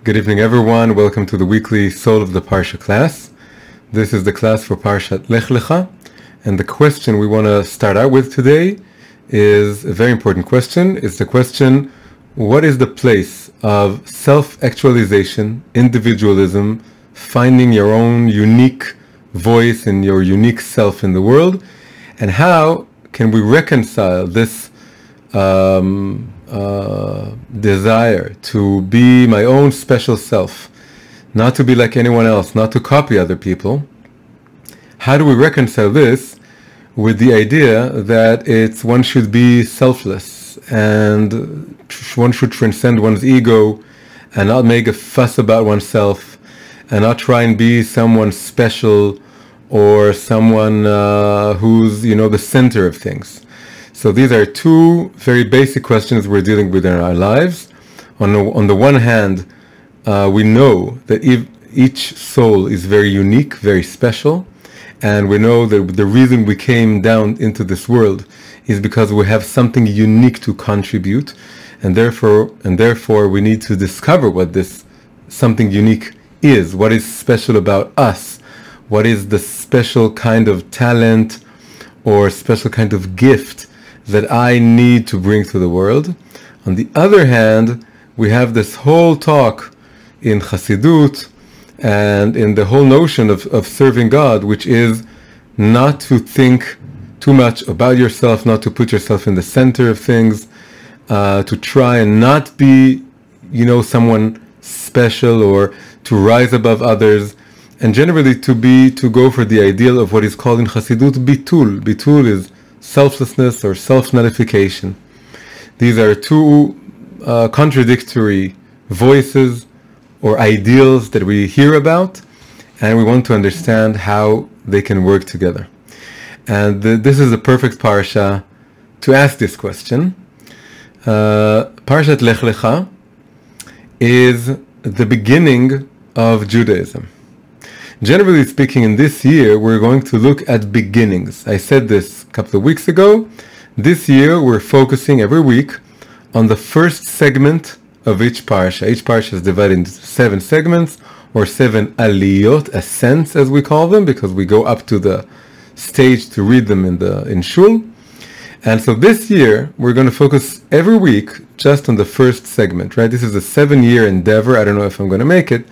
Good evening, everyone. Welcome to the weekly Soul of the Parsha class. This is the class for Parshat Lecha, and the question we want to start out with today is a very important question. It's the question, what is the place of self-actualization, individualism, finding your own unique voice and your unique self in the world, and how can we reconcile this desire to be my own special self, not to be like anyone else, not to copy other people? How do we reconcile this with the idea that one should be selfless and one should transcend one's ego and not make a fuss about oneself and not try and be someone special or someone who's the center of things? So these are two very basic questions we're dealing with in our lives. On the one hand, we know that each soul is very unique, very special, and we know that the reason we came down into this world is because we have something unique to contribute, and therefore we need to discover what this something unique is, what is special about us, what is the special kind of talent or special kind of gift that I need to bring to the world. On the other hand, we have this whole talk in Chassidut and in the whole notion of serving God, which is not to think too much about yourself, not to put yourself in the center of things, to try and not be, someone special or to rise above others, and generally to go for the ideal of what is called in Chassidut bitul. Bitul is selflessness or self-nullification. These are two contradictory voices or ideals that we hear about, and we want to understand how they can work together. And this is a perfect parsha to ask this question. Parshat Lech Lecha is the beginning of Judaism. Generally speaking, in this year, we're going to look at beginnings. I said this a couple of weeks ago. This year, we're focusing every week on the first segment of each parsha. Each parsha is divided into 7 segments, or 7 aliyot, ascents as we call them, because we go up to the stage to read them in shul. And so this year, we're going to focus every week just on the first segment, right? This is a 7-year endeavor. I don't know if I'm going to make it,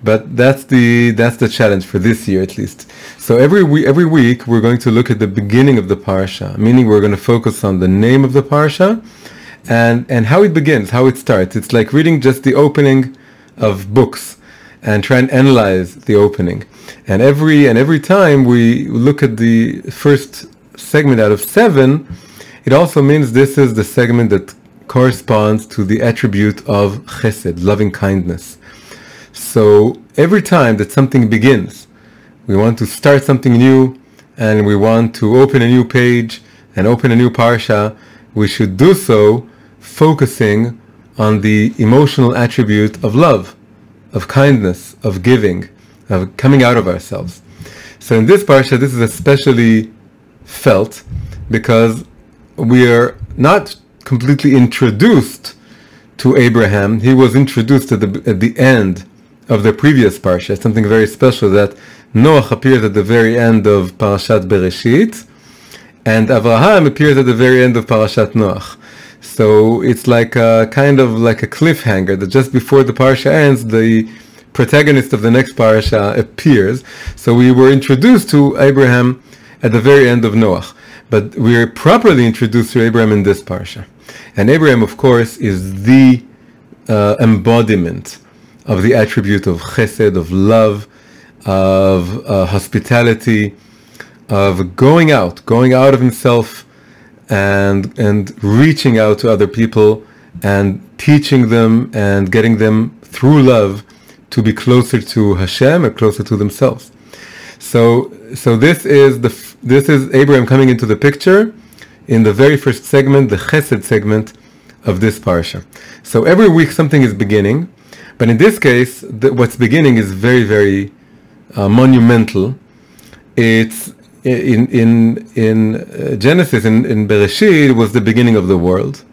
but that's the challenge for this year at least. So every week we're going to look at the beginning of the parsha, meaning we're going to focus on the name of the parsha and how it begins, how it starts. It's like reading just the opening of books and try and analyze the opening. And every time we look at the first segment out of 7, it also means this is the segment that corresponds to the attribute of chesed, loving kindness. So every time that something begins, we want to start something new and we want to open a new page and open a new parsha, we should do so focusing on the emotional attribute of love, of kindness, of giving, of coming out of ourselves. So in this parsha, this is especially felt because we are not completely introduced to Abraham. He was introduced at the end of the previous parsha, something very special, that Noach appears at the very end of Parashat Bereshit, and Avraham appears at the very end of Parashat Noach. So it's like a kind of like a cliffhanger that just before the parsha ends, the protagonist of the next parsha appears. So we were introduced to Abraham at the very end of Noach, but we are properly introduced to Abraham in this parsha. And Abraham, of course, is the embodiment of the attribute of chesed, of love, of hospitality, of going out of himself and reaching out to other people and teaching them and getting them through love to be closer to Hashem or closer to themselves. So this is Abraham coming into the picture in the very first segment, the chesed segment of this parsha. So every week something is beginning. But in this case, what's beginning is very, very monumental. It's in Genesis, in Bereshit, was the beginning of the world.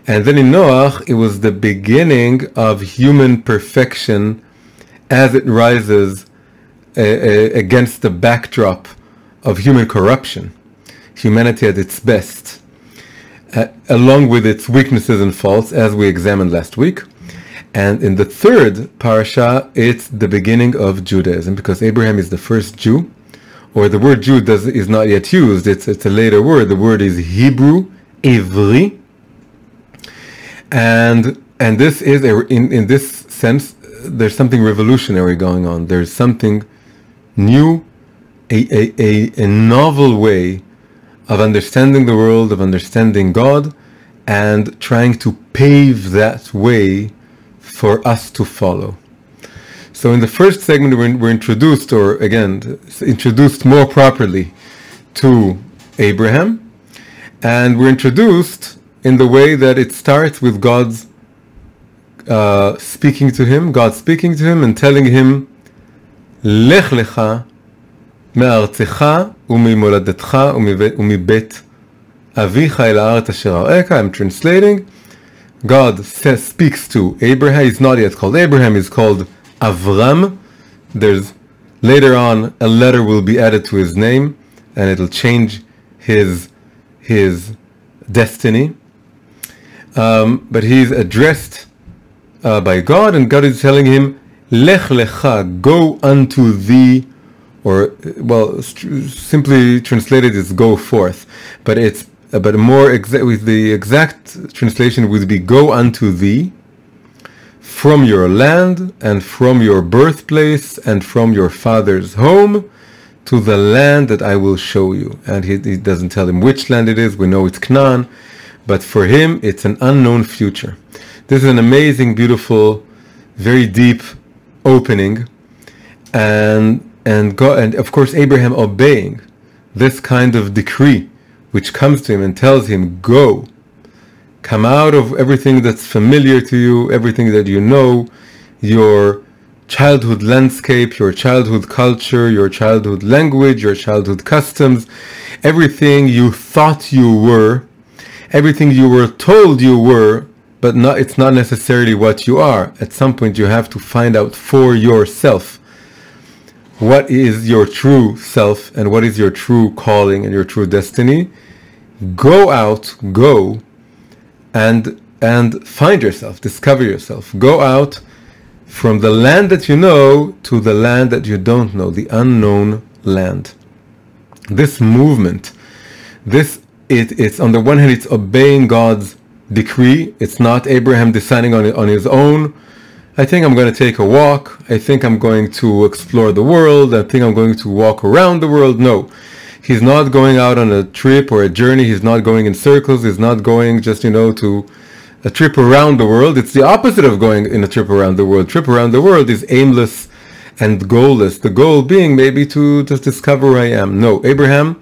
And then in Noach, it was the beginning of human perfection as it rises against the backdrop of human corruption. Humanity at its best, along with its weaknesses and faults, as we examined last week. And in the third parasha, it's the beginning of Judaism, because Abraham is the first Jew, or the word Jew is not yet used. It's a later word. The word is Hebrew, Ivri. And this is, in this sense, there's something revolutionary going on. There's something new, a novel way of understanding the world, of understanding God, and trying to pave that way for us to follow. So in the first segment, we're introduced, or again, introduced more properly to Abraham, and we're introduced in the way that it starts with God's speaking to him, God speaking to him and telling him, Lech Lecha me'artzecha u'mimoladetcha u'mibet avicha el ha'aretz asher arecha. I'm translating. God speaks to Abraham. He's not yet called Abraham. He's called Avram. There's later on a letter will be added to his name, and it'll change his destiny. But he's addressed by God, and God is telling him, Lech Lecha, go unto thee, or simply translated is go forth, but more with the exact translation would be go unto thee from your land and from your birthplace and from your father's home to the land that I will show you. And he doesn't tell him which land it is. We know it's Canaan, but for him it's an unknown future. This is an amazing, beautiful, very deep opening, and God, and of course Abraham obeying this kind of decree which comes to him and tells him, go, come out of everything that's familiar to you, everything that you know, your childhood landscape, your childhood culture, your childhood language, your childhood customs, everything you thought you were, everything you were told you were, but it's not necessarily what you are. At some point you have to find out for yourself what is your true self and what is your true calling and your true destiny. Go out, go and find yourself, discover yourself. Go out from the land that you know to the land that you don't know, the unknown land. This movement, it's on the one hand, it's obeying God's decree. It's not Abraham deciding on his own, I think I'm going to take a walk, I think I'm going to explore the world, I think I'm going to walk around the world. No, he's not going out on a trip or a journey, he's not going in circles, he's not going just, to a trip around the world. It's the opposite of going in a trip around the world. Trip around the world is aimless and goalless, the goal being maybe to just discover who I am. No, Abraham,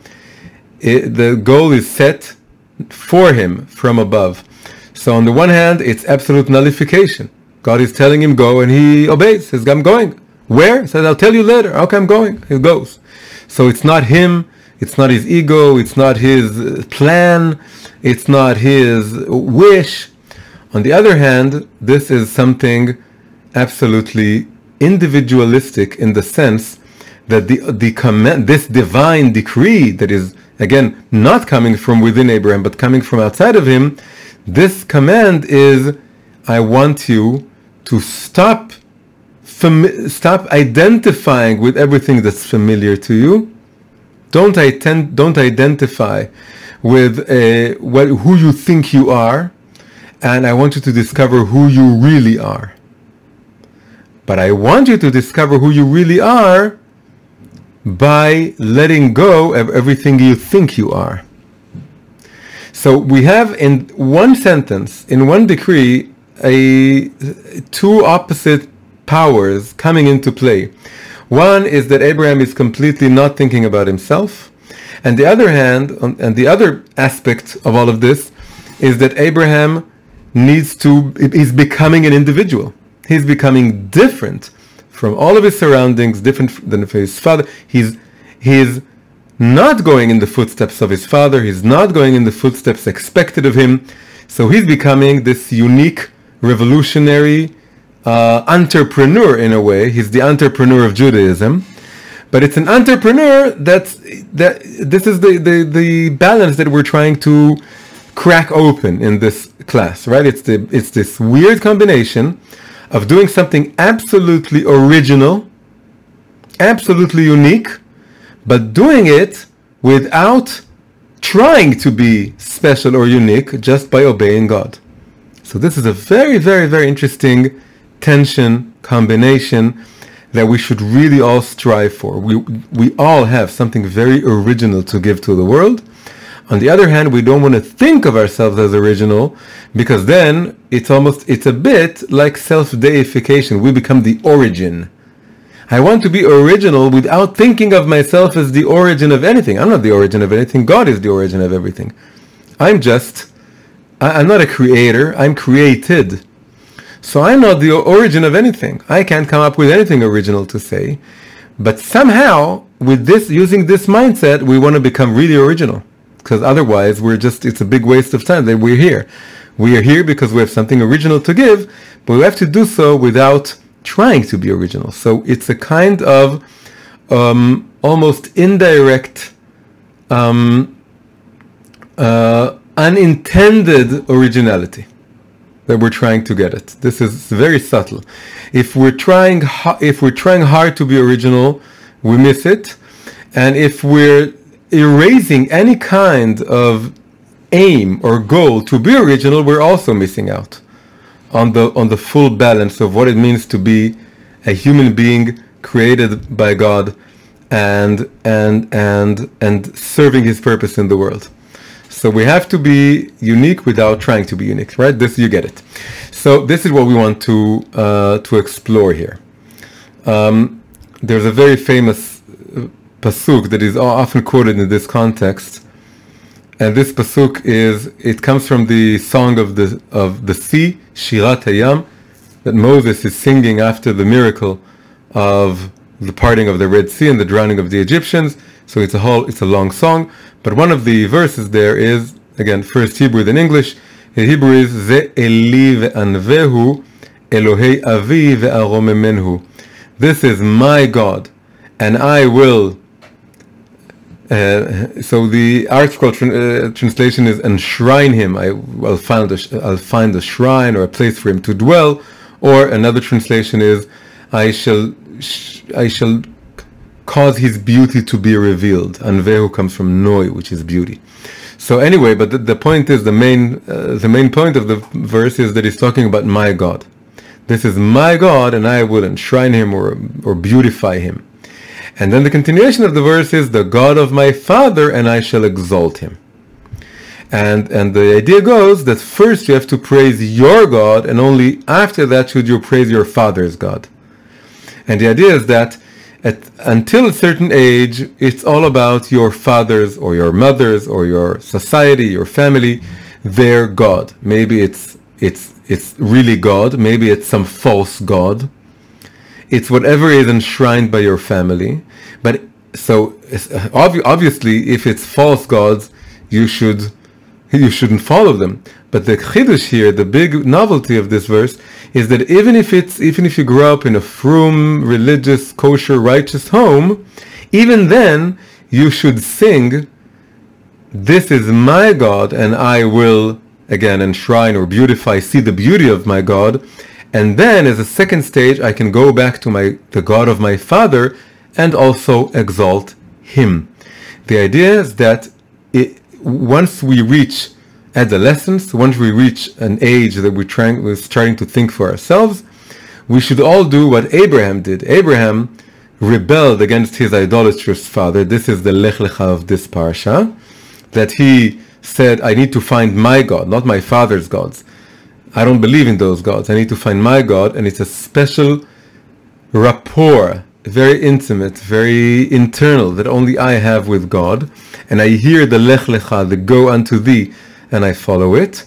the goal is set for him from above. So on the one hand, it's absolute nullification. God is telling him go, and he obeys. Says, I'm going. Where? He says, I'll tell you later. Okay, I'm going. He goes. So it's not him, it's not his ego, it's not his plan, it's not his wish. On the other hand, this is something absolutely individualistic in the sense that the command, this divine decree that is, again, not coming from within Abraham, but coming from outside of him, this command is, I want you to stop identifying with everything that's familiar to you. Don't identify with who you think you are, and I want you to discover who you really are. But I want you to discover who you really are by letting go of everything you think you are. So we have in one sentence, in one decree, two opposite powers coming into play. One is that Abraham is completely not thinking about himself, and the other hand, and the other aspect of all of this is that Abraham is becoming an individual. He's becoming different from all of his surroundings, different than his father. He's not going in the footsteps of his father. He's not going in the footsteps expected of him. So he's becoming this unique, revolutionary entrepreneur in a way. He's the entrepreneur of Judaism. But it's an entrepreneur this is the balance that we're trying to crack open in this class, right? It's this weird combination of doing something absolutely original, absolutely unique, but doing it without trying to be special or unique, just by obeying God. So this is a very, very, very interesting tension, combination that we should really all strive for. We all have something very original to give to the world. On the other hand, we don't want to think of ourselves as original, because then it's a bit like self-deification. We become the origin. I want to be original without thinking of myself as the origin of anything. I'm not the origin of anything. God is the origin of everything. I'm not a creator. I'm created. So I'm not the origin of anything. I can't come up with anything original to say. But somehow, with this, using this mindset, we want to become really original. Because otherwise, it's a big waste of time that we're here. We are here because we have something original to give, but we have to do so without trying to be original. So it's a kind of almost indirect, unintended originality that we're trying to get at. This is very subtle. If we're trying hard to be original, we miss it. And if we're erasing any kind of aim or goal to be original, we're also missing out on the full balance of what it means to be a human being created by God and serving His purpose in the world. So we have to be unique without trying to be unique, right? This, you get it. So this is what we want to explore here. There's a very famous pasuk that is often quoted in this context, and this pasuk comes from the song of the sea, Shirat Hayam, that Moses is singing after the miracle of the parting of the Red Sea and the drowning of the Egyptians. So it's a long song, but one of the verses there is, again, first Hebrew then English. The Hebrew is Ze Eli ve'anvehu Elohei avi ve'aromemenhu. This is my God, and I will. So the article translation is enshrine him. I'll find a shrine or a place for him to dwell. Or another translation is I shall cause his beauty to be revealed. Anvehu comes from noi, which is beauty. So anyway, but the point is, the main point of the verse is that he's talking about my God. This is my God, and I will enshrine him or beautify him. And then the continuation of the verse is the God of my father, and I shall exalt him. And the idea goes that first you have to praise your God, and only after that should you praise your father's God. And the idea is that until a certain age, it's all about your father's or your mother's or your society, your family, their God. Maybe it's really God. Maybe it's some false God. It's whatever is enshrined by your family. But so obviously, if it's false gods, you shouldn't follow them. But the chidush here, the big novelty of this verse, is that even if you grow up in a frum, religious, kosher, righteous home, even then you should sing, "This is my God, and I will again enshrine or beautify, see the beauty of my God." And then, as a second stage, I can go back to the God of my father and also exalt him. The idea is that once we reach adolescence, once we reach an age that we're starting to think for ourselves, we should all do what Abraham did. Abraham rebelled against his idolatrous father. This is the Lecha of this parasha, that he said, I need to find my God, not my father's gods. I don't believe in those gods. I need to find my God, and it's a special rapport, very intimate, very internal, that only I have with God. And I hear the Lech Lecha, the go unto thee, and I follow it.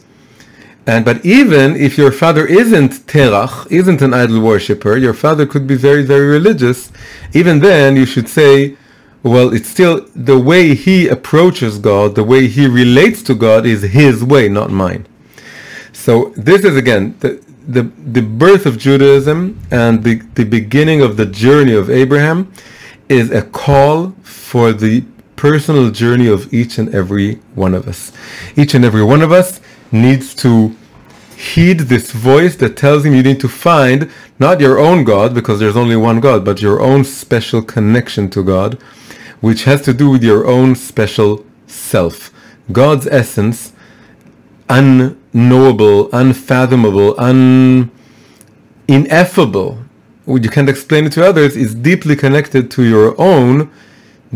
But even if your father isn't terach, isn't an idol worshipper, your father could be very, very religious, even then you should say, well, it's still the way he approaches God, the way he relates to God is his way, not mine. So this is again the birth of Judaism, and the beginning of the journey of Abraham is a call for the personal journey of each and every one of us. Each and every one of us needs to heed this voice that tells him you need to find not your own God, because there's only one God, but your own special connection to God, which has to do with your own special self. God's essence, unknowable, unfathomable, ineffable, you can't explain it to others, is deeply connected to your own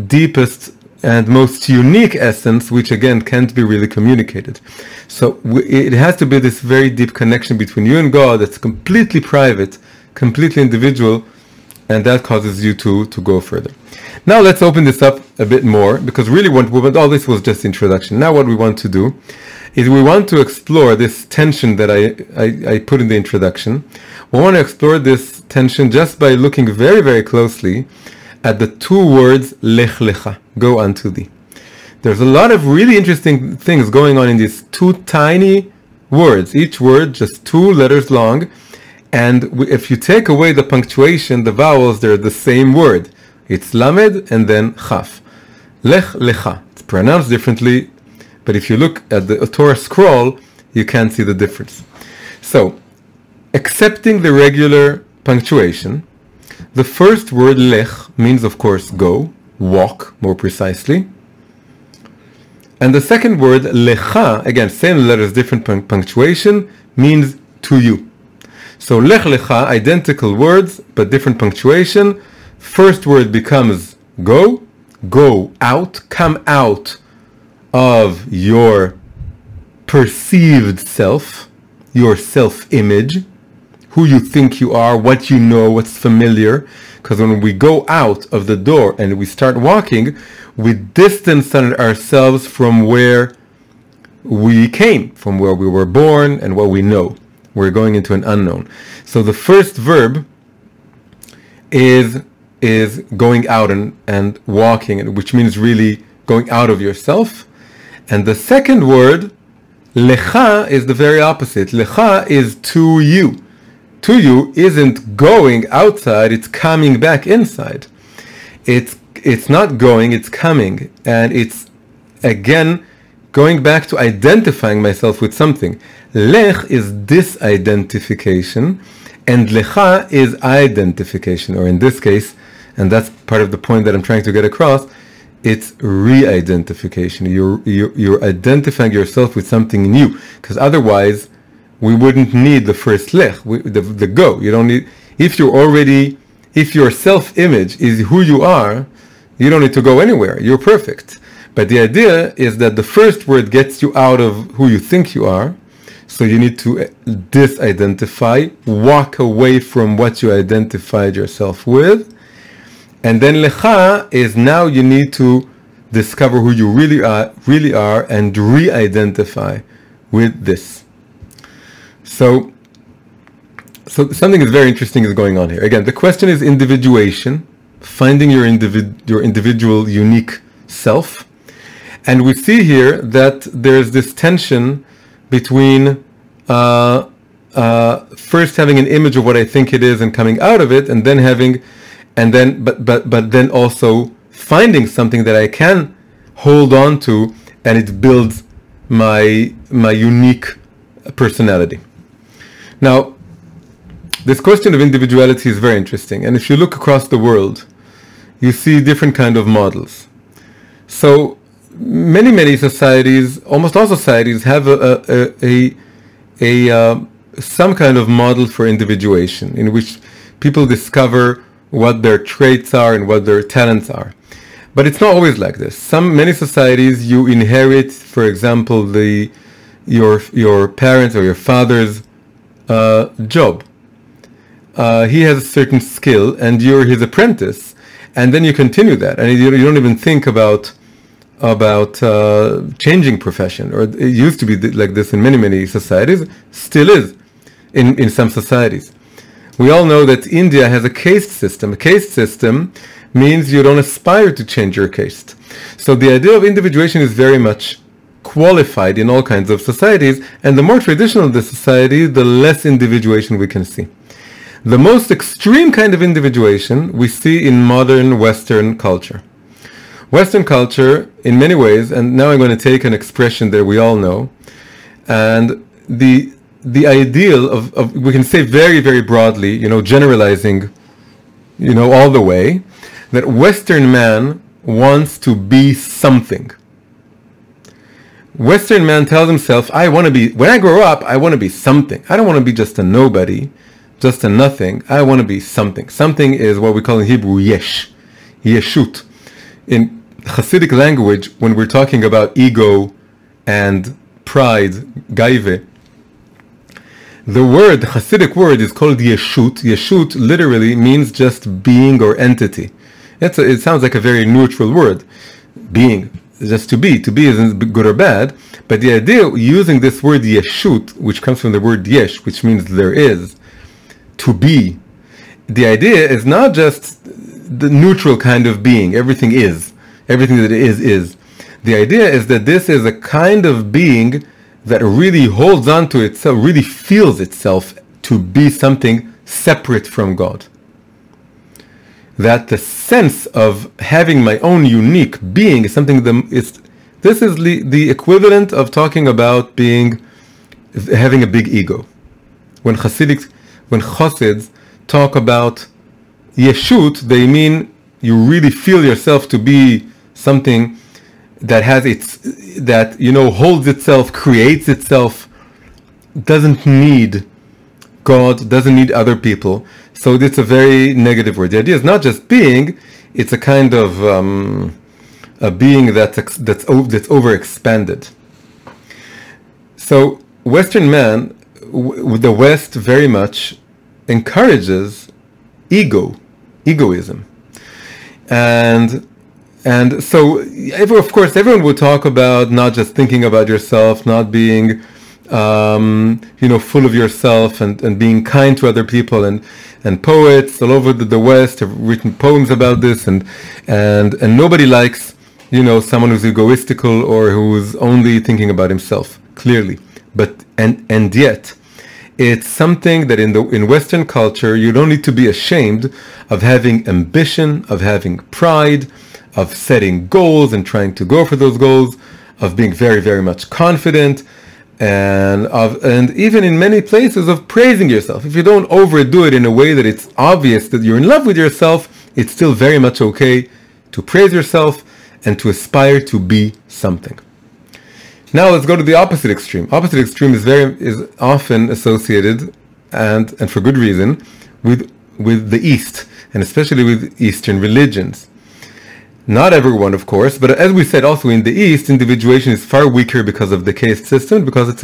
deepest and most unique essence, which again can't be really communicated. So it has to be this very deep connection between you and God that's completely private, completely individual, and that causes you to go further. Now let's open this up a bit more, because really all this was just introduction. Now what we want to do is we want to explore this tension that I put in the introduction. We want to explore this tension just by looking very, very closely at the two words Lech Lecha, go unto thee. There's a lot of really interesting things going on in these two tiny words, each word just 2 letters long, and if you take away the punctuation, the vowels, they're the same word. It's Lamed and then Chaf. Lech Lecha. It's pronounced differently, but if you look at the Torah scroll, you can't see the difference. So, accepting the regular punctuation, the first word Lech means, of course, go, walk, more precisely. And the second word Lecha, again, same letters, different punctuation, means to you. So Lech Lecha, identical words, but different punctuation. First word becomes go, go out, come out of your perceived self, your self-image, who you think you are, what you know, what's familiar. Because when we go out of the door and we start walking, we distance ourselves from where we came, from where we were born and what we know. We're going into an unknown. So the first verb is going out and walking, which means really going out of yourself. And the second word, Lecha, is the very opposite. Lecha is to you. To you isn't going outside, it's coming back inside. It's not going, it's coming. And it's, again, going back to identifying myself with something. Lech is disidentification, and Lecha is identification, or in this case, and that's part of the point that I'm trying to get across, it's re-identification. You're identifying yourself with something new, because otherwise we wouldn't need the first Lech, the go. You don't need, if your self-image is who you are, you don't need to go anywhere. You're perfect. But the idea is that the first word gets you out of who you think you are, so you need to disidentify, walk away from what you identified yourself with. And then Lecha is now you need to discover who you really are and re-identify with this. So something is very interesting is going on here. Again, the question is individuation, finding your individual unique self. And we see here that there's this tension between first having an image of what I think it is and coming out of it, and then but then also finding something that I can hold on to, and it builds my unique personality. Now, this question of individuality is very interesting, and if you look across the world, you see different kind of models. So many societies, almost all societies, have some kind of model for individuation, in which people discover what their traits are and what their talents are. But it's not always like this. Many societies, you inherit, for example, your parents or your father's job. He has a certain skill, and you're his apprentice, and then you continue that, and you don't even think about changing profession. Or it used to be like this in many societies, still is in some societies. We all know that India has a caste system. A caste system means you don't aspire to change your caste. So the idea of individuation is very much qualified in all kinds of societies, and the more traditional the society, the less individuation we can see. The most extreme kind of individuation we see in modern Western culture. Western culture, in many ways, and now I'm going to take an expression that we all know, and the ideal of we can say very, very broadly, generalizing, all the way, that Western man wants to be something. Western man tells himself, when I grow up, I want to be something. I don't want to be just a nobody, just a nothing. I want to be something. Something is what we call in Hebrew yesh, yeshut. In Hasidic language, when we're talking about ego and pride, gaive, the Hasidic word is called yeshut. Yeshut literally means just being or entity. It sounds like a very neutral word. Being, just to be. To be isn't good or bad, but the idea using this word yeshut, which comes from the word yesh, which means there is, to be. The idea is not just the neutral kind of being. Everything is. Everything that is. The idea is that this is a kind of being that really holds on to itself, really feels itself to be something separate from God. That the sense of having my own unique being is something this is the equivalent of talking about having a big ego. When Chasids talk about yeshut, they mean you really feel yourself to be something that holds itself, creates itself, doesn't need God, doesn't need other people. So it's a very negative word. The idea is not just being; it's a kind of a being that's overexpanded. So Western man, the West very much encourages egoism, and so of course everyone will talk about not just thinking about yourself, not being full of yourself, and being kind to other people, and poets all over the West have written poems about this, and nobody likes someone who's egoistical or who's only thinking about himself, clearly, but and yet it's something that in Western culture you don't need to be ashamed of having ambition, of having pride, of setting goals and trying to go for those goals, of being very, very much confident, and even in many places of praising yourself. If you don't overdo it in a way that it's obvious that you're in love with yourself, it's still very much okay to praise yourself and to aspire to be something. Now let's go to the opposite extreme. Opposite extreme is often associated, and for good reason, with the East, and especially with Eastern religions. Not everyone, of course, but as we said, also in the East, individuation is far weaker because of the caste system, because it's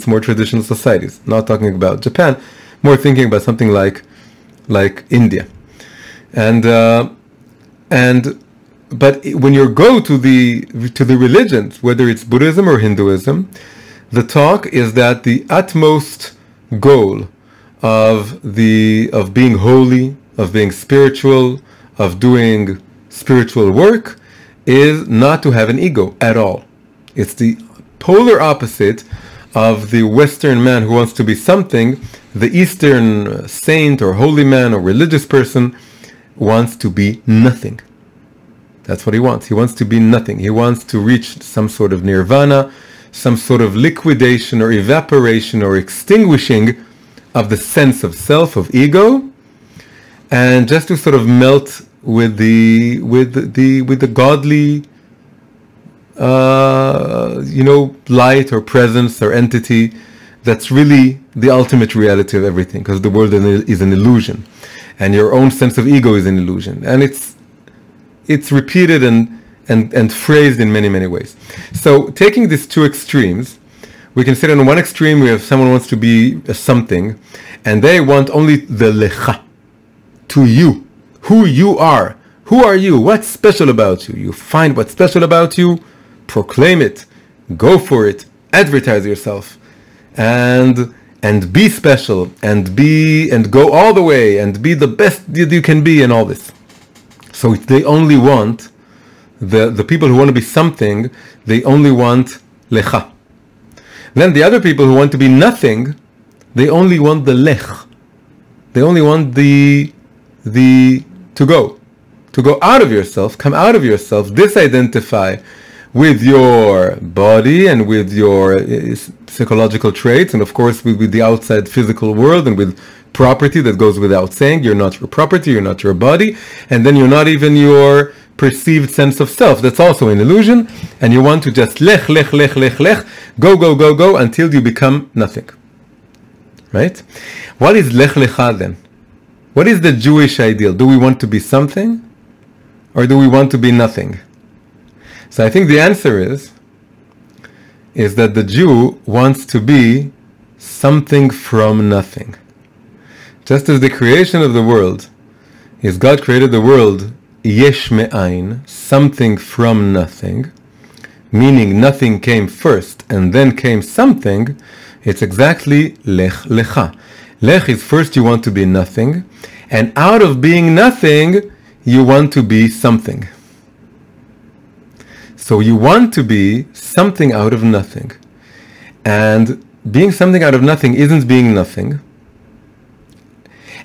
more traditional societies. Not talking about Japan, more thinking about something like India, but when you go to the religions, whether it's Buddhism or Hinduism, the talk is that the utmost goal of being holy, of being spiritual, of doing spiritual work is not to have an ego at all. It's the polar opposite of the Western man who wants to be something. The Eastern saint or holy man or religious person wants to be nothing. That's what he wants. He wants to be nothing. He wants to reach some sort of nirvana, some sort of liquidation or evaporation or extinguishing of the sense of self, of ego, and just to sort of melt with the godly light or presence or entity that's really the ultimate reality of everything, because the world is an illusion and your own sense of ego is an illusion, and it's repeated and phrased in many, many ways. So taking these two extremes, we can say that on one extreme we have someone who wants to be a something, and they want only the Lecha, to you, who you are. Who are you? What's special about you? You find what's special about you, proclaim it, go for it, advertise yourself, and be special, and go all the way, and be the best that you can be, and all this. So they only want the people who want to be something. They only want Lecha. Then the other people who want to be nothing, they only want the Lech. They only want the to go out of yourself, come out of yourself, disidentify with your body and with your psychological traits, and of course with the outside physical world and with property that goes without saying. You're not your property, you're not your body, and then you're not even your perceived sense of self. That's also an illusion, and you want to just lech, go until you become nothing. Right? What is Lech Lecha then? What is the Jewish ideal? Do we want to be something, or do we want to be nothing? So I think the answer is that the Jew wants to be something from nothing. Just as the creation of the world is God created the world yesh me'ain, something from nothing, meaning nothing came first and then came something, it's exactly Lech Lecha. Lech is first you want to be nothing, and out of being nothing, you want to be something. So you want to be something out of nothing. And being something out of nothing isn't being nothing.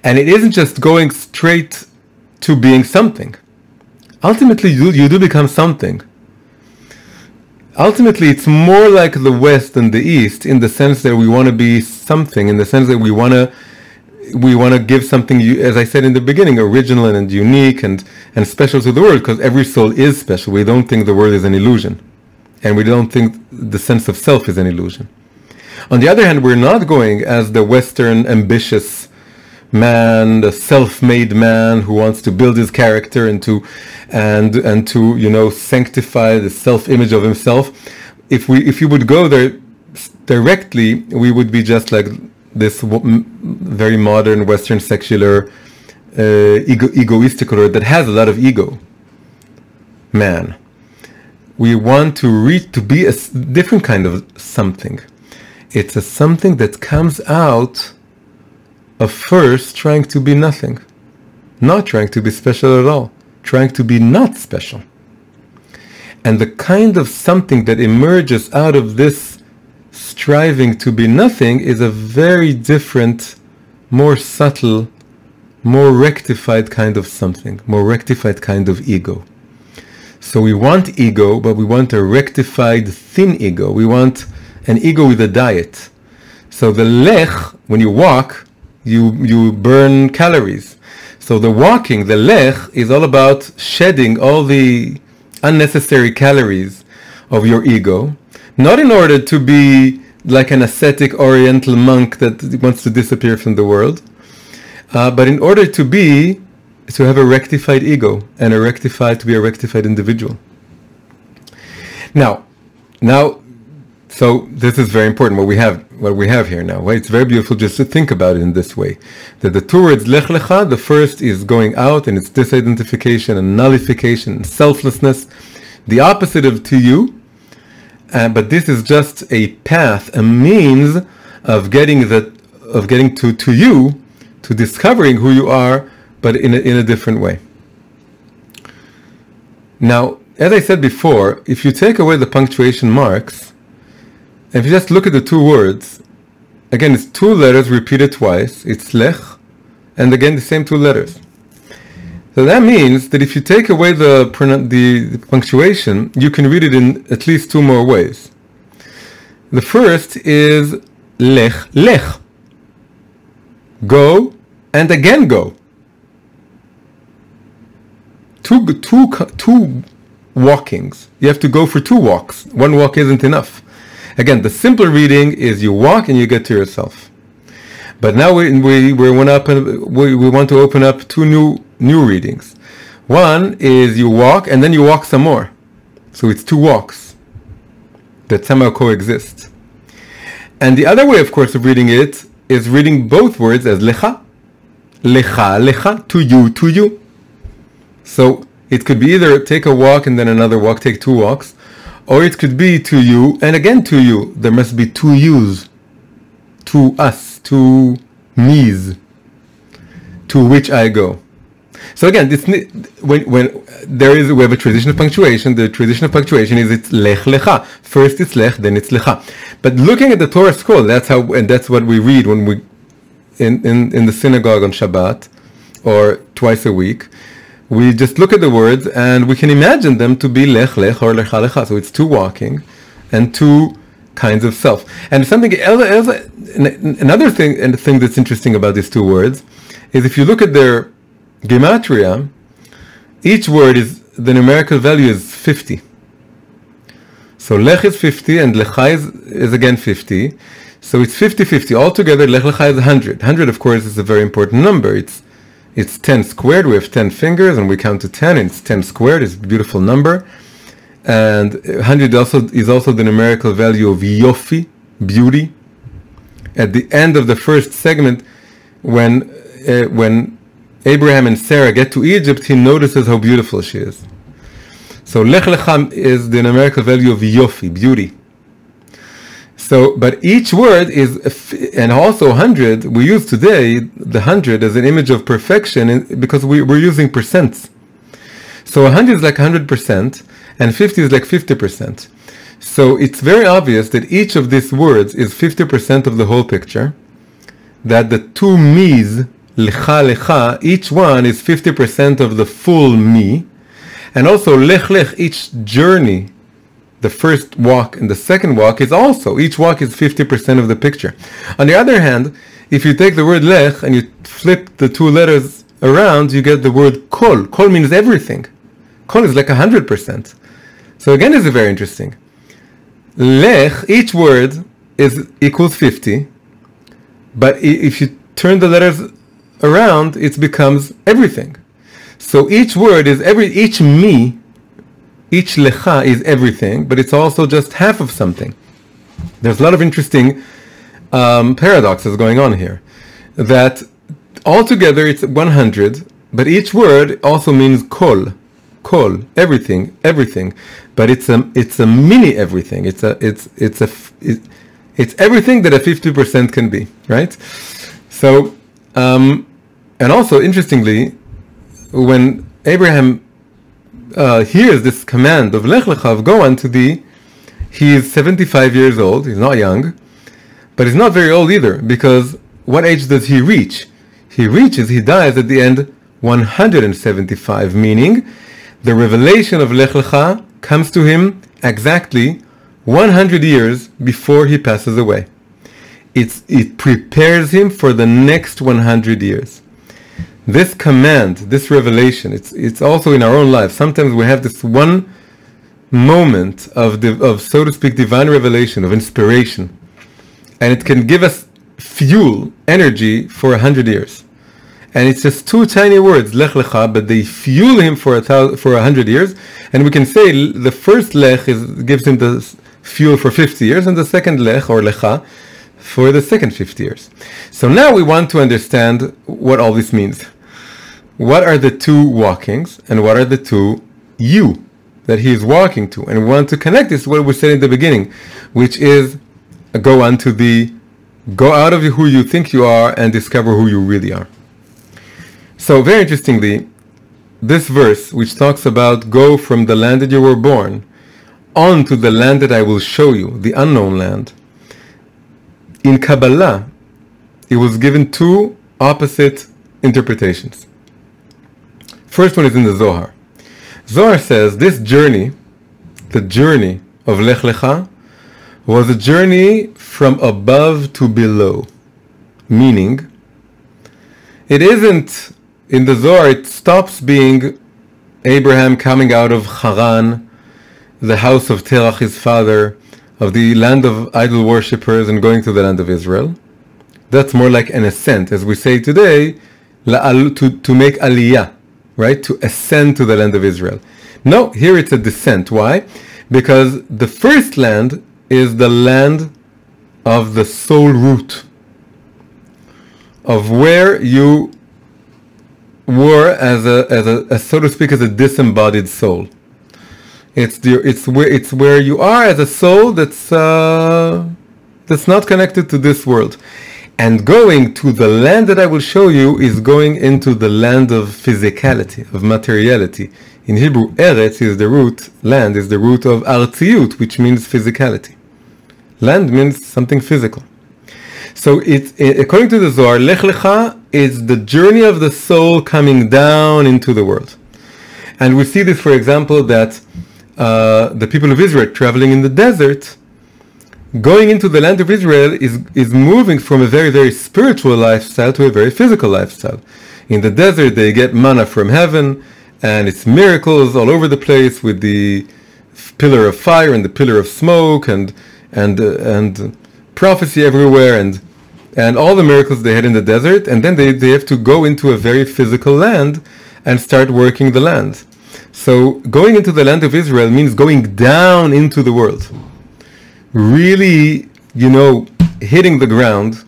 And it isn't just going straight to being something. Ultimately, you do become something. Ultimately, it's more like the West than the East, in the sense that we want to be something, in the sense that we want to give something, as I said in the beginning, original and unique and special to the world, because every soul is special. We don't think the world is an illusion, and we don't think the sense of self is an illusion. On the other hand, we're not going as the Western ambitious man, the self-made man who wants to build his character and to sanctify the self-image of himself. If you would go there directly, we would be just like this very modern Western secular egoistic world that has a lot of ego man. We want to be a different kind of something. It's a something that comes out of first trying to be nothing, not trying to be special at all, trying to be not special. And the kind of something that emerges out of this striving to be nothing is a very different, more subtle, more rectified kind of something, more rectified kind of ego. So we want ego, but we want a rectified thin ego. We want an ego with a diet. So the Lech, when you walk, you burn calories. So the walking, the Lech, is all about shedding all the unnecessary calories of your ego, not in order to be like an ascetic oriental monk that wants to disappear from the world, but in order to have a rectified ego and to be a rectified individual. Now, so this is very important, what we have here now. Right? It's very beautiful just to think about it in this way. That the two words Lech Lecha, the first is going out and it's disidentification and nullification and selflessness, the opposite of to you. But this is just a path, a means of getting to you, to discovering who you are, but in a different way. Now, as I said before, if you take away the punctuation marks, and if you just look at the two words, again, it's two letters repeated twice. It's Lech, and again the same two letters. So that means that if you take away the punctuation, you can read it in at least two more ways. The first is Lech, Lech. Go, and again go. Two walkings. You have to go for two walks. One walk isn't enough. Again, the simple reading is you walk and you get to yourself. But now we want to open up two new readings. One is you walk and then you walk some more. So it's two walks that somehow coexist. And the other way, of course, of reading it is reading both words as Lecha. Lecha, Lecha, to you. So it could be either take a walk and then another walk, take two walks, or it could be to you and again to you. There must be two yous, to us, to me's, to which I go. So again, when we have a tradition of punctuation, the tradition of punctuation is it's Lech Lecha. First it's Lech, then it's Lecha. But looking at the Torah scroll, that's what we read when we in the synagogue on Shabbat or twice a week. We just look at the words and we can imagine them to be Lech Lech or Lecha Lecha. So it's two walking and two kinds of self. And something else, another thing, and the thing that's interesting about these two words is if you look at their gematria, each word is, the numerical value is 50. So Lech is 50 and Lecha is again 50. So it's 50-50. Altogether, Lech Lecha is 100. 100, of course, is a very important number. It's 10 squared. We have 10 fingers and we count to 10 and it's 10 squared. It's a beautiful number. And 100 is also the numerical value of Yofi, beauty. At the end of the first segment, when Abraham and Sarah get to Egypt, he notices how beautiful she is. So Lech Lecha is the numerical value of Yofi, beauty. So, but each word is, and also 100, we use today the 100 as an image of perfection because we're using percents. So 100 is like 100%, and 50 is like 50%. So it's very obvious that each of these words is 50% of the whole picture, that the two me's, Lecha Lecha, each one is 50% of the full me, and also Lech Lech, each journey, the first walk and the second walk is also, each walk is 50% of the picture. On the other hand, if you take the word Lech and you flip the two letters around, you get the word Kol. Kol means everything. Kol is like 100%. So again, it's very interesting. Lech, each word equals 50, but if you turn the letters around, it becomes everything. So each word is each me, each Lecha is everything, but it's also just half of something. There's a lot of interesting paradoxes going on here. That altogether it's 100, but each word also means Kol, everything, but it's a mini everything. It's everything that a 50% can be, right? So, and also interestingly, when Abraham hears this command of Lech Lecha, go unto thee, he is 75 years old. He's not young, but he's not very old either, because what age does he reach? He dies at the end 175, meaning the revelation of Lech Lecha comes to him exactly 100 years before he passes away. It prepares him for the next 100 years. This command, this revelation, it's also in our own life. Sometimes we have this one moment of so to speak, divine revelation, of inspiration, and it can give us fuel, energy for 100 years. And it's just two tiny words, Lech Lecha, but they fuel him for 100 years. And we can say the first Lech gives him the fuel for 50 years, and the second Lech or Lecha for the second 50 years. So now we want to understand what all this means. What are the two walkings, and what are the two you that he is walking to? And we want to connect this to what we said in the beginning, which is go out of who you think you are and discover who you really are. So very interestingly, this verse, which talks about go from the land that you were born on to the land that I will show you, the unknown land, in Kabbalah, it was given two opposite interpretations. First one is in the Zohar. Zohar says this journey, the journey of Lech Lecha, was a journey from above to below. Meaning, it isn't, in the Zohar, it stops being Abraham coming out of Haran, the house of Terach, his father, of the land of idol worshippers, and going to the land of Israel. That's more like an ascent, as we say today, to make aliyah, right? To ascend to the land of Israel. No, here it's a descent. Why? Because the first land is the land of the soul root, of where you were as a so to speak, as a disembodied soul. It's where you are as a soul that's not connected to this world. And going to the land that I will show you is going into the land of physicality, of materiality. In Hebrew, Eretz is the root, land is the root of artziyut, which means physicality. Land means something physical. So according to the Zohar, Lech Lecha is the journey of the soul coming down into the world. And we see this, for example, that the people of Israel traveling in the desert, going into the land of Israel is moving from a very, very spiritual lifestyle to a very physical lifestyle. In the desert, they get manna from heaven, and it's miracles all over the place with the pillar of fire and the pillar of smoke and prophecy everywhere and all the miracles they had in the desert. And then they have to go into a very physical land and start working the land. So going into the land of Israel means going down into the world. Really, hitting the ground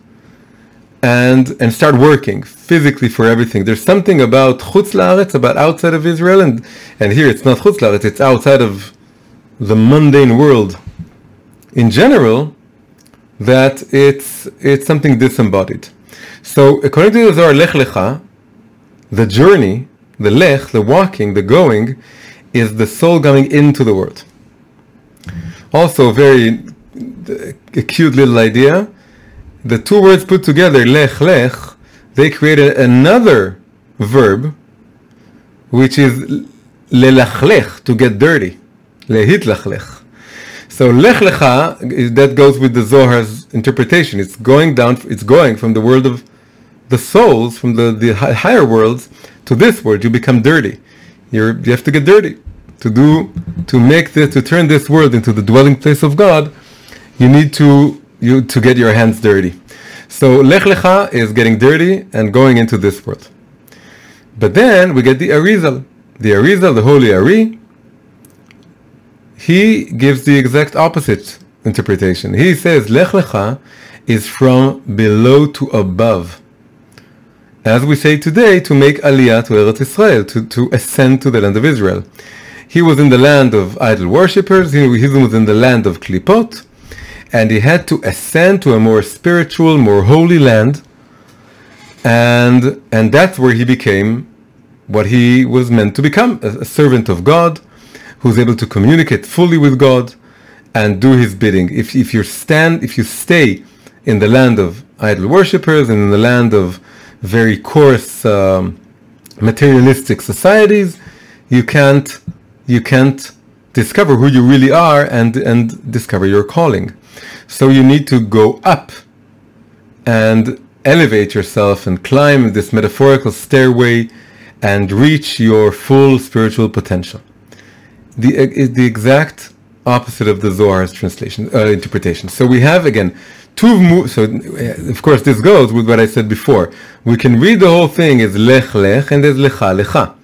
and start working physically for everything. There's something about Chutz La'aretz, about outside of Israel, and here it's not Chutz La'aretz, it's outside of the mundane world in general, that it's something disembodied. So according to the Zohar, Lech Lecha, the journey, the Lech, the walking, the going, is the soul going into the world. Also, very a cute little idea. The two words put together, Lech, Lech, they created another verb, which is lelachlech, to get dirty. Lehitlachlech. So Lech Lecha, that goes with the Zohar's interpretation. It's going from the world of the souls, from the higher worlds, to this world. You become dirty. You have to get dirty. To turn this world into the dwelling place of God, you need to get your hands dirty. So Lech Lecha is getting dirty and going into this world. But then we get the Arizal. The Arizal, the Holy Ari, he gives the exact opposite interpretation. He says Lech Lecha is from below to above. As we say today, to make Aliyah to Eretz Israel, to ascend to the land of Israel. He was in the land of idol worshippers, he was in the land of Klipot, and he had to ascend to a more spiritual, more holy land, and that's where he became what he was meant to become, a servant of God, who's able to communicate fully with God and do his bidding. If you stay in the land of idol worshippers and in the land of very coarse materialistic societies, you can't discover who you really are and discover your calling. So you need to go up and elevate yourself and climb this metaphorical stairway and reach your full spiritual potential. The exact opposite of the Zohar's interpretation. So we have again so of course this goes with what I said before. We can read the whole thing as Lech Lech and as Lecha Lecha.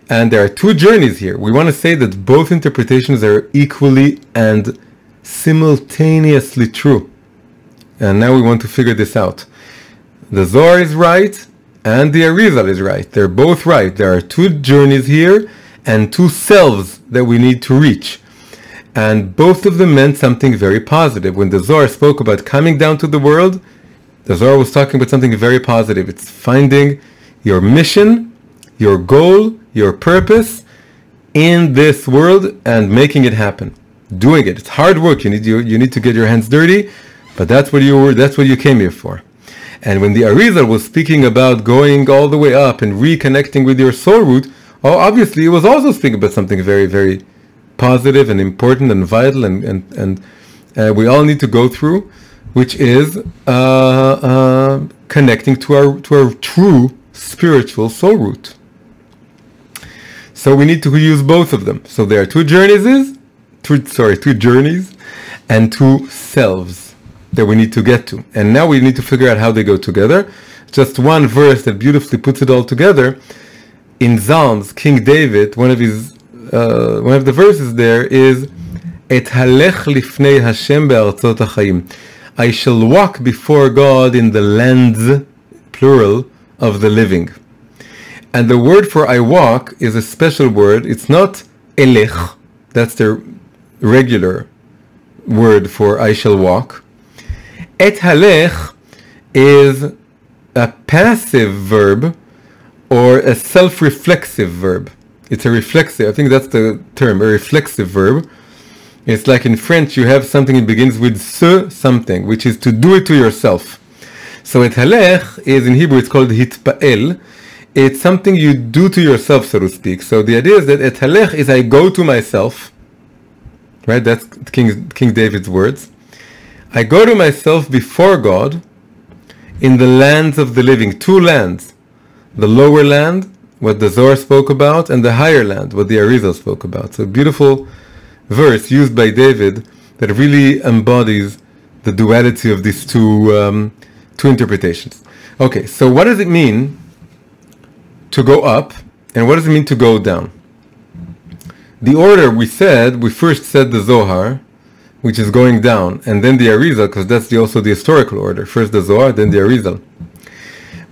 And there are two journeys here. We want to say that both interpretations are equally and simultaneously true. And now we want to figure this out. The Zohar is right and the Arizal is right. They're both right. There are two journeys here and two selves that we need to reach. And both of them meant something very positive. When the Zohar spoke about coming down to the world, the Zohar was talking about something very positive. It's finding your mission, your goal, your purpose in this world and making it happen. Doing it. It's hard work. You need to get your hands dirty, but that's what you came here for. And when the Arizal was speaking about going all the way up and reconnecting with your soul root, obviously it was also speaking about something very, very positive and important and vital and we all need to go through, which is connecting to our true spiritual soul root. So we need to use both of them. So there are two journeys and two selves that we need to get to. And now we need to figure out how they go together. Just one verse that beautifully puts it all together. In Psalms, King David, one of the verses there is Et halech lifnei Hashem be'artzot hachayim. I shall walk before God in the lands, plural, of the living. And the word for I walk is a special word. It's not elech, that's the regular word for I shall walk. Et halech is a passive verb or a self-reflexive verb. It's a reflexive, I think that's the term, a reflexive verb. It's like in French you have something that begins with se something, which is to do it to yourself. So et halech is, in Hebrew it's called hitpa'el. It's something you do to yourself, so to speak. So the idea is that et halech is I go to myself. Right, that's King David's words. I go to myself before God in the lands of the living. Two lands. The lower land, what the Zohar spoke about, and the higher land, what the Arizal spoke about. So a beautiful verse used by David that really embodies the duality of these two interpretations. Okay, so what does it mean to go up, and what does it mean to go down? The order we first said the Zohar, which is going down, and then the Arizal, because that's also the historical order. First the Zohar, then the Arizal.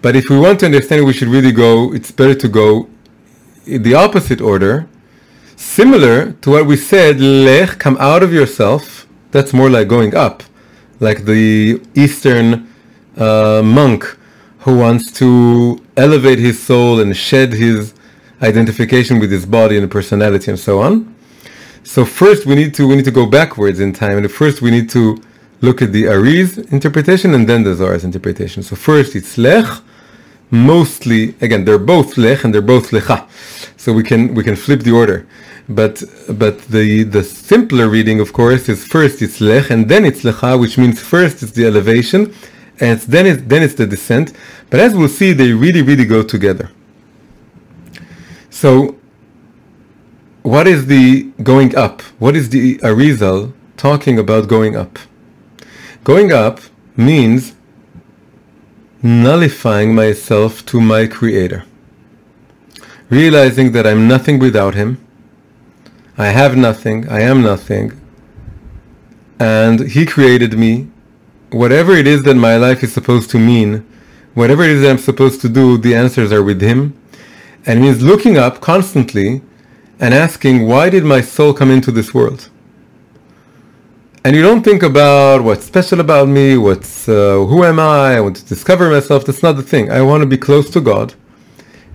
But if we want to understand it, we should really go, it's better to go in the opposite order, similar to what we said, Lech, come out of yourself. That's more like going up, like the Eastern monk who wants to elevate his soul and shed his identification with his body and personality and so on. So first we need to go backwards in time, and first we need to look at the Ari's interpretation and then the Zohar's interpretation. So first it's Lech, mostly, again, they're both Lech and they're both Lecha. So we can flip the order. But the simpler reading, of course, is first it's Lech and then it's Lecha, which means first it's the elevation and then it's the descent. But as we'll see, they really, really go together. So, what is the going up? What is the Arizal talking about going up? Going up means nullifying myself to my Creator. Realizing that I'm nothing without Him. I have nothing, I am nothing. And He created me. Whatever it is that my life is supposed to mean, whatever it is that I'm supposed to do, the answers are with Him. And it means looking up constantly and asking, why did my soul come into this world? And you don't think about what's special about me, who am I want to discover myself. That's not the thing. I want to be close to God.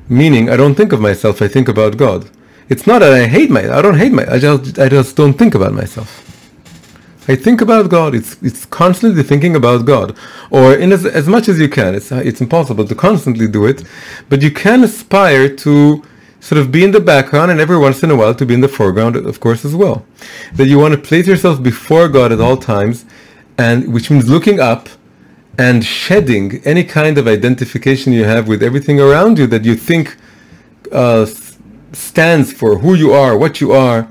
Meaning, I don't think of myself, I think about God. It's not that I just don't think about myself. I think about God. It's constantly thinking about God, or in as much as you can. It's impossible to constantly do it, but you can aspire to sort of be in the background and every once in a while to be in the foreground, of course, as well. That you want to place yourself before God at all times, and which means looking up and shedding any kind of identification you have with everything around you that you think stands for who you are, what you are.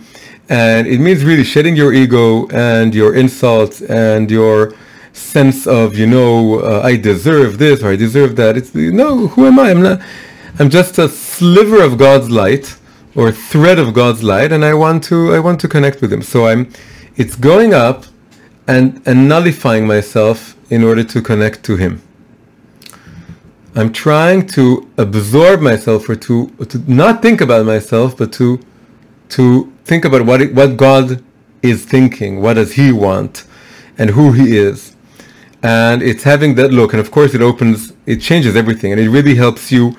And it means really shedding your ego and your insults and your sense of, I deserve this or I deserve that. It's, who am I? I'm just a sliver of God's light or a thread of God's light, and I want to connect with Him. So it's going up and nullifying myself in order to connect to Him. I'm trying to absorb myself, or to not think about myself, but to think about what God is thinking, what does He want, and who He is. And it's having that look, and of course it changes everything, and it really helps you.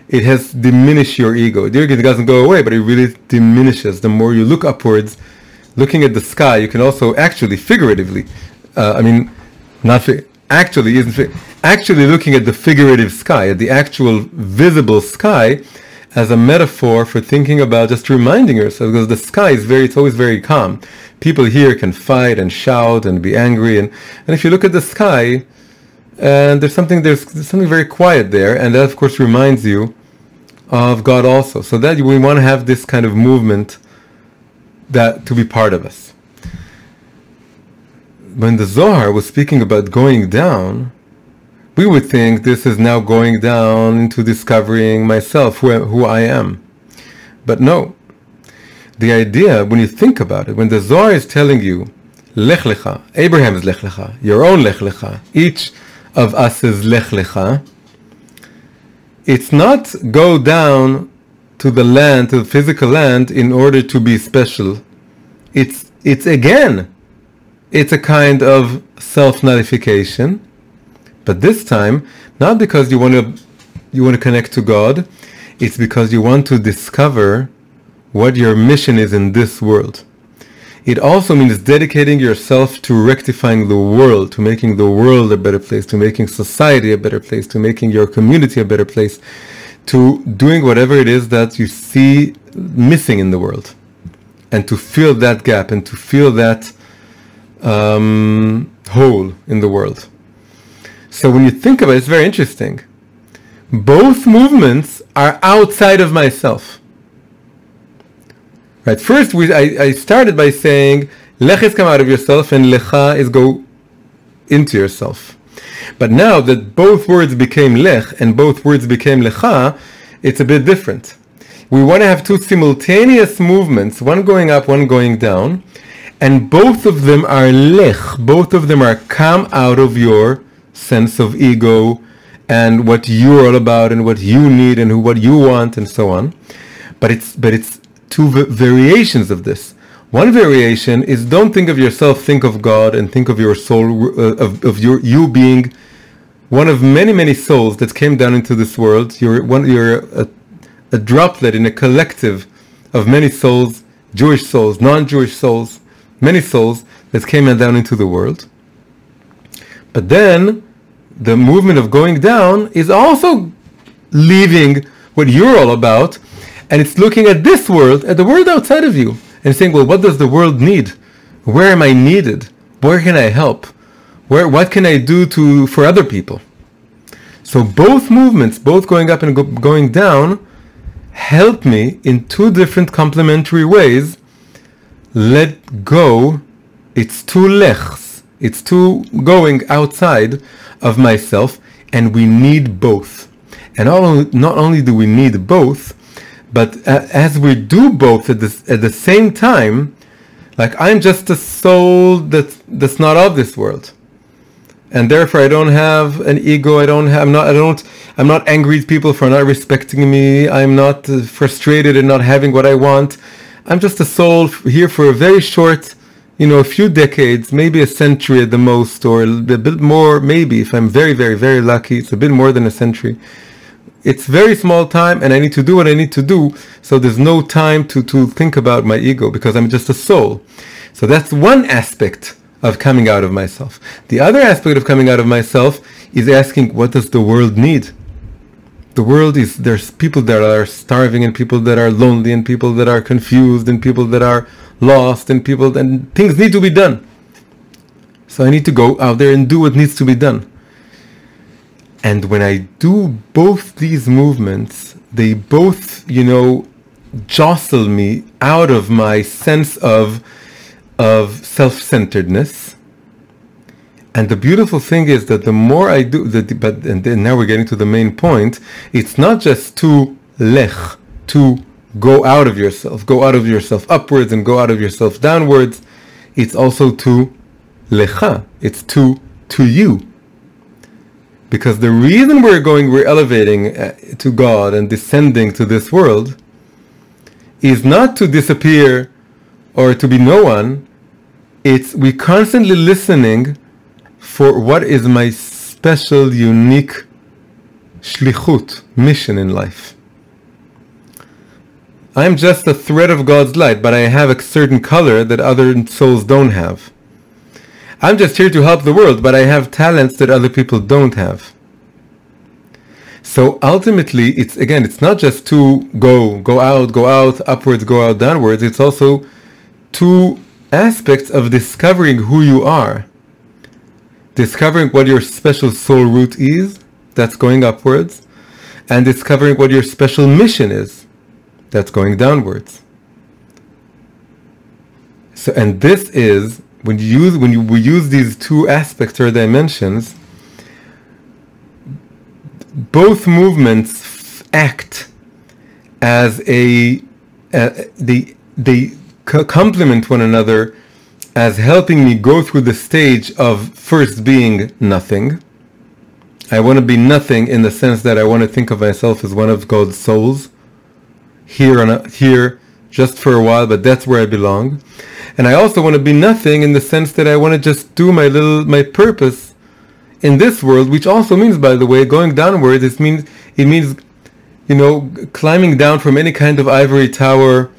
It has diminished your ego. The ego doesn't go away, but it really diminishes. The more you look upwards, looking at the sky, you can also actually, figuratively, actually looking at the figurative sky, at the actual visible sky, as a metaphor for thinking about just reminding yourself, because the sky is it's always very calm. People here can fight and shout and be angry, and if you look at the sky, and there's something very quiet there, and that of course reminds you of God also. So that we want to have this kind of movement that to be part of us. When the Zohar was speaking about going down, we would think this is now going down into discovering myself, who I am. But no. The idea, when you think about it, when the Zohar is telling you, Lech Lecha, Abraham's Lech Lecha, your own Lech Lecha, each of us is Lech Lecha, it's not go down to the land, to the physical land, in order to be special. It's again, it's a kind of self-nullification, But this time, not because you want to connect to God, it's because you want to discover what your mission is in this world. It also means dedicating yourself to rectifying the world, to making the world a better place, to making society a better place, to making your community a better place, to doing whatever it is that you see missing in the world, and to fill that gap and to fill that hole in the world. So when you think about it, it's very interesting. Both movements are outside of myself. Right. First, I started by saying Lech is come out of yourself and Lecha is go into yourself. But now that both words became Lech and both words became Lecha, it's a bit different. We want to have two simultaneous movements, one going up, one going down, and both of them are Lech. Both of them are come out of your sense of ego and what you're all about and what you need and what you want and so on. But it's two variations of this. One variation is don't think of yourself, think of God, and think of your soul, of you being one of many, many souls that came down into this world. You're a droplet in a collective of many souls, Jewish souls, non-Jewish souls, many souls that came down into the world. But then the movement of going down is also leaving what you're all about, and it's looking at this world, at the world outside of you, and saying, well, what does the world need? Where am I needed? Where can I help? What can I do for other people? So both movements, both going up and going down, help me in two different complementary ways. Let go. It's two lechs. It's two going outside of myself, and we need both. And not only do we need both, but as we do both at the same time, like I'm just a soul that's not of this world, and therefore I don't have an ego. I'm not angry at people for not respecting me. I'm not frustrated and not having what I want. I'm just a soul here for a very short, a few decades, maybe a century at the most, or a bit more, maybe if I'm very, very, very lucky. It's a bit more than a century. It's very small time, and I need to do what I need to do, so there's no time to think about my ego, because I'm just a soul. So that's one aspect of coming out of myself. The other aspect of coming out of myself is asking, what does the world need? The world there's people that are starving, and people that are lonely, and people that are confused, and people that are lost, and things need to be done. So I need to go out there and do what needs to be done. And when I do both these movements, they both, jostle me out of my sense of self-centeredness. And the beautiful thing is that the more I do, and then now we're getting to the main point, it's not just to lech, to go out of yourself upwards and go out of yourself downwards. It's also to lecha, it's to you. Because the reason we're elevating to God and descending to this world is not to disappear or to be no one. It's we constantly listening for what is my special, unique shlichut, mission in life. I'm just a thread of God's light, but I have a certain color that other souls don't have. I'm just here to help the world, but I have talents that other people don't have. So ultimately, it's not just to go out, upwards, go out, downwards. It's also two aspects of discovering who you are. Discovering what your special soul root is, that's going upwards, and discovering what your special mission is, that's going downwards. So, and this is when we use these two aspects or dimensions, both movements act as they complement one another, as helping me go through the stage of first being nothing. I want to be nothing in the sense that I want to think of myself as one of God's souls, here just for a while, but that's where I belong. And I also want to be nothing in the sense that I want to just do my purpose in this world, which also means, by the way, going downwards. It means climbing down from any kind of ivory tower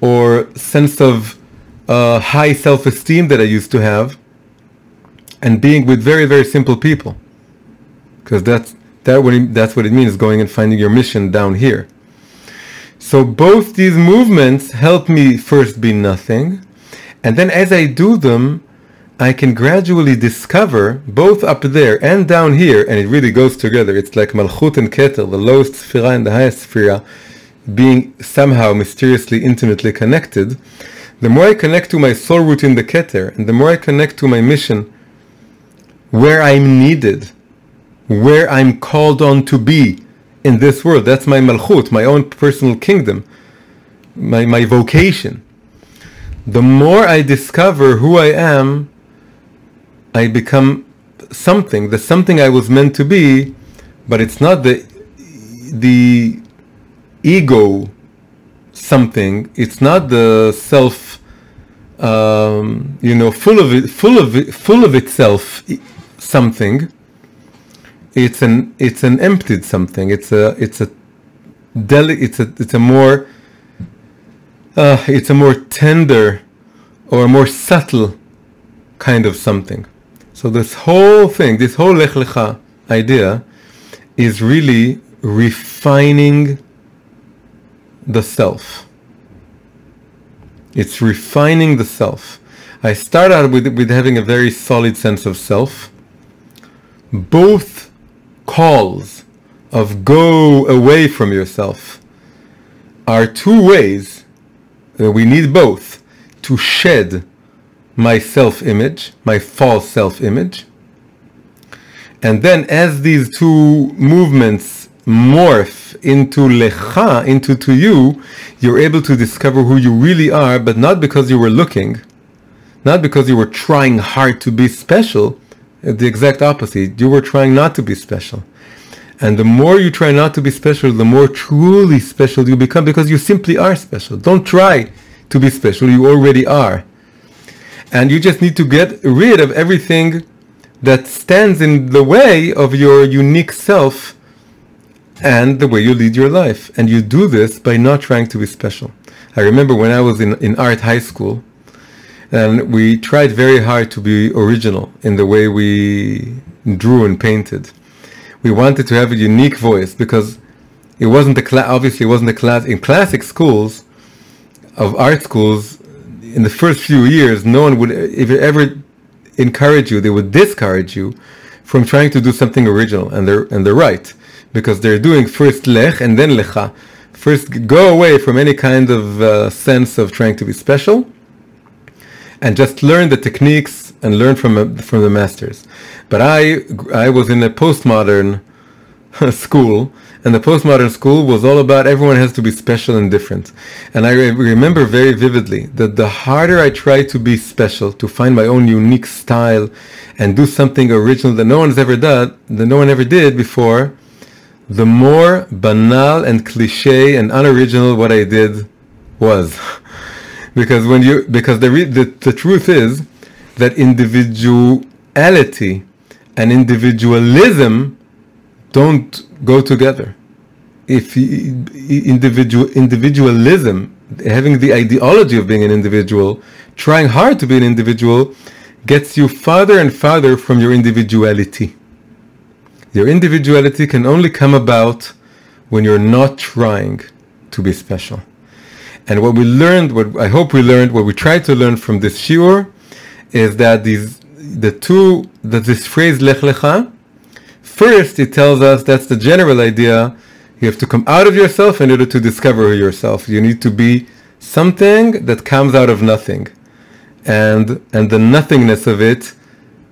or sense of high self-esteem that I used to have, and being with very, very simple people, because that's what it means, going and finding your mission down here. So both these movements help me first be nothing, and then as I do them, I can gradually discover, both up there and down here, and it really goes together. It's like Malchut and Keter, the lowest Sphira and the highest Sphira, being somehow mysteriously, intimately connected. The more I connect to my soul root in the Keter, and the more I connect to my mission, where I'm needed, where I'm called on to be in this world. That's my Malchut, my own personal kingdom, my vocation. The more I discover who I am, I become something, the something I was meant to be, but it's not the ego something. It's not the self, full of itself something. It's an emptied something. It's a more tender or a more subtle kind of something. So this whole thing, this whole Lech Lecha idea, is really refining the self. It's refining the self. I start out with having a very solid sense of self. Both calls of go away from yourself are two ways that we need both to shed my self-image, my false self-image. And then as these two movements morph into Lecha, into to you, you're able to discover who you really are, but not because you were looking, not because you were trying hard to be special. The exact opposite. You were trying not to be special. And the more you try not to be special, the more truly special you become, because you simply are special. Don't try to be special, you already are. And you just need to get rid of everything that stands in the way of your unique self and the way you lead your life. And you do this by not trying to be special. I remember when I was in art high school, and we tried very hard to be original in the way we drew and painted. We wanted to have a unique voice, because it wasn't obviously it wasn't a class in classic schools, of art schools. In the first few years, no one would ever encourage you. They would discourage you from trying to do something original, and they're right, because they're doing first Lech and then Lecha. First, go away from any kind of sense of trying to be special, and just learn the techniques and learn from the masters. But I was in a postmodern school, and the postmodern school was all about everyone has to be special and different. And I remember very vividly that the harder I tried to be special, to find my own unique style and do something original that no one ever did before, the more banal and cliche and unoriginal what I did was. Because the truth is that individuality and individualism don't go together. If individualism, having the ideology of being an individual, trying hard to be an individual, gets you farther and farther from your individuality. Your individuality can only come about when you're not trying to be special. And what we learned, what I hope we learned, what we tried to learn from this shiur, is that this phrase Lech Lecha, first it tells us that's the general idea. You have to come out of yourself in order to discover yourself. You need to be something that comes out of nothing, and the nothingness of it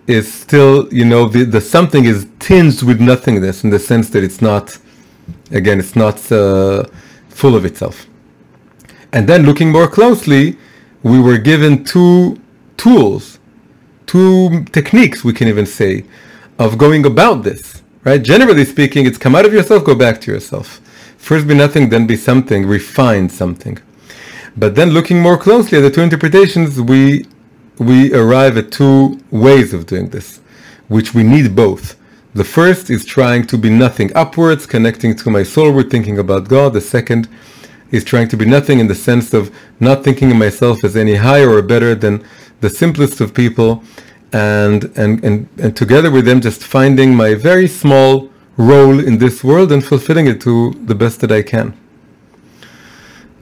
is still, the something is tinged with nothingness, in the sense that it's not full of itself. And then looking more closely, we were given two tools, two techniques, we can even say, of going about this, right? Generally speaking, it's come out of yourself, go back to yourself. First be nothing, then be something, refine something. But then looking more closely at the two interpretations, we arrive at two ways of doing this. which we need both. The first is trying to be nothing upwards, connecting to my soulward, thinking about God. The second is trying to be nothing in the sense of not thinking of myself as any higher or better than the simplest of people, and together with them just finding my very small role in this world and fulfilling it to the best that I can.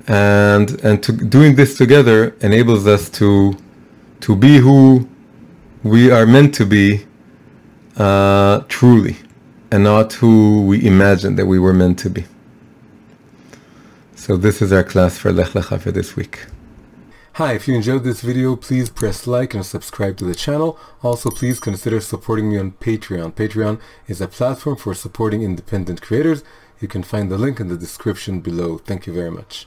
And doing this together enables us to be who we are meant to be truly, and not who we imagined that we were meant to be. So this is our class for Lech Lecha for this week. Hi, if you enjoyed this video, please press like and subscribe to the channel. Also, please consider supporting me on Patreon. Patreon is a platform for supporting independent creators. You can find the link in the description below. Thank you very much.